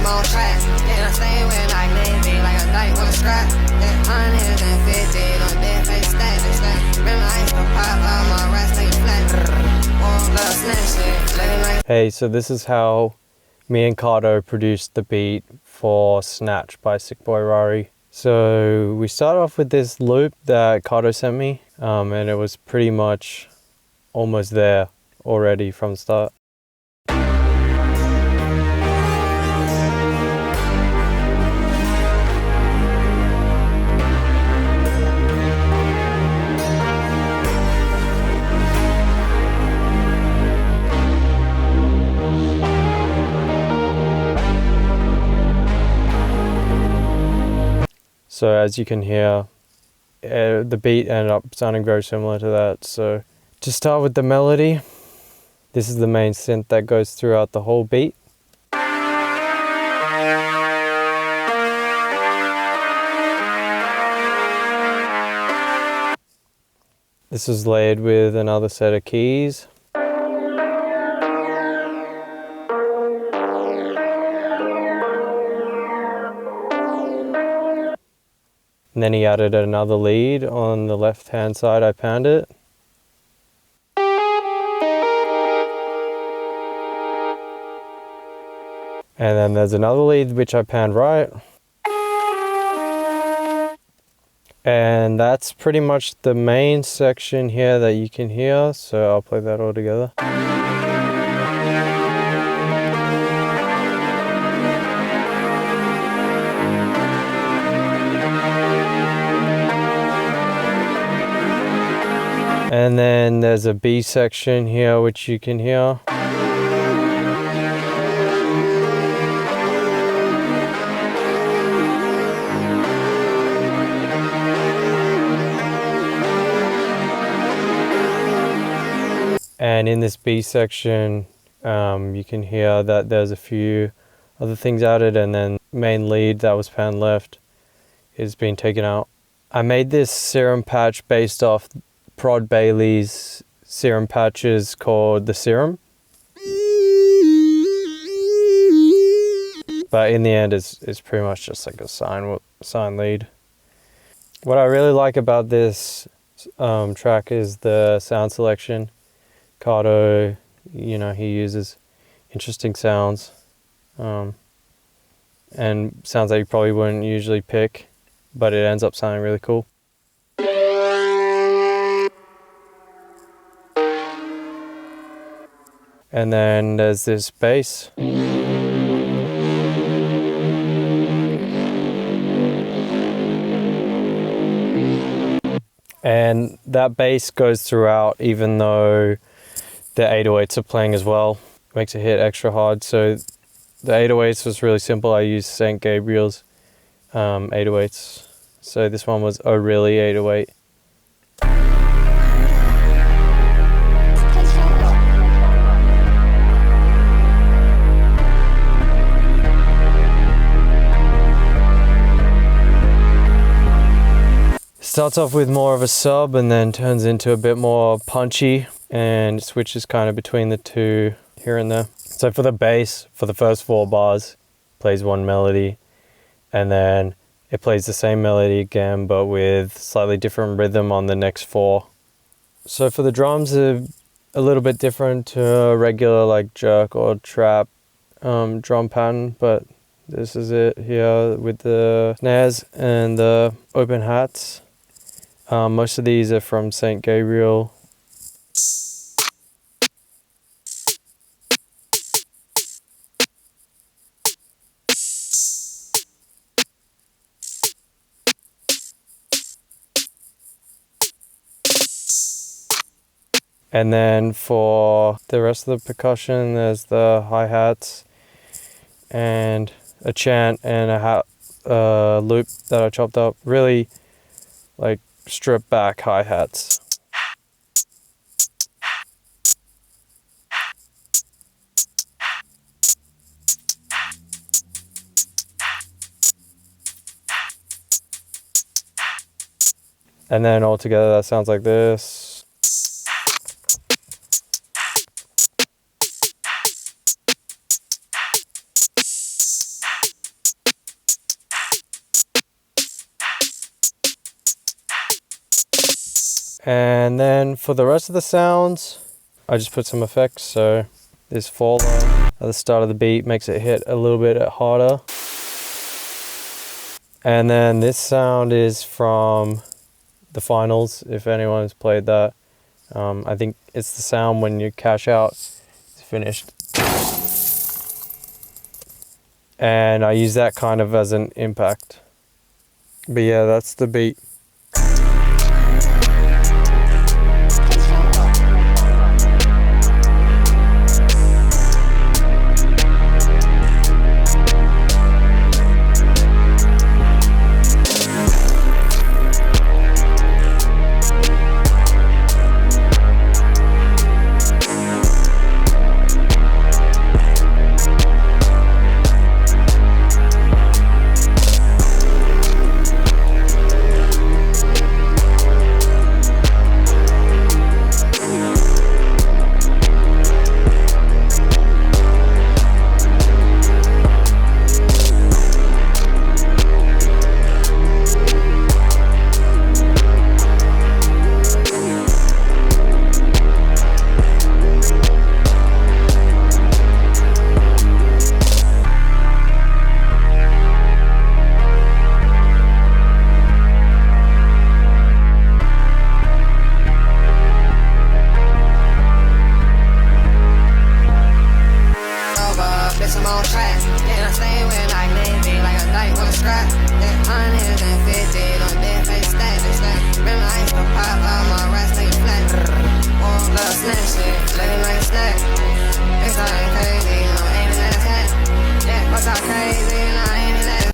I'm on track. Yeah, I stay with like Navy, like a dyke with a scrap. Yeah, 150 on dead face stack. Remember I used to pop out my rest, take flat. Hey, so this is how me and Cardo produced the beat for Snatch by Sickboyrari. So we start off with this loop that Cardo sent me, and it was pretty much almost there already from the start. So as you can hear, the beat ended up sounding very similar to that. So to start with the melody, this is the main synth that goes throughout the whole beat. This is layered with another set of keys. And then he added another lead on the left hand side. I panned it. And then there's another lead which I panned right. And that's pretty much the main section here that you can hear. So I'll play that all together. And then there's a B section here which you can hear. And in this B section, you can hear that there's a few other things added, and then main lead that was panned left is being taken out. I made this serum patch based off Prod Bailey's serum patches called the Serum. But in the end, it's pretty much just like a sign lead. What I really like about this track is the sound selection. Cardo, you know, he uses interesting sounds and sounds that you probably wouldn't usually pick, but it ends up sounding really cool. And then there's this bass. And that bass goes throughout even though the 808s are playing as well. Makes it hit extra hard. So the 808s was really simple. I used St. Gabriel's 808s. So this one was a really 808. Starts off with more of a sub and then turns into a bit more punchy and switches kind of between the two here and there. So for the bass, for the first 4 bars, plays one melody and then it plays the same melody again but with slightly different rhythm on the next 4. So for the drums, a little bit different to a regular like jerk or trap drum pattern, but this is it here with the snares and the open hats. Most of these are from St. Gabriel. And then for the rest of the percussion, there's the hi-hats and a chant and a loop that I chopped up. Really like stripped back hi-hats. And then all together that sounds like this. And then for the rest of the sounds, I just put some effects. So this faller at the start of the beat makes it hit a little bit harder. And then this sound is from the finals, if anyone's played that. I think it's the sound when you cash out, it's finished. And I use that kind of as an impact. But yeah, that's the beat. Snatch it, looking like a snack. It's all crazy, I'm aiming at a hat.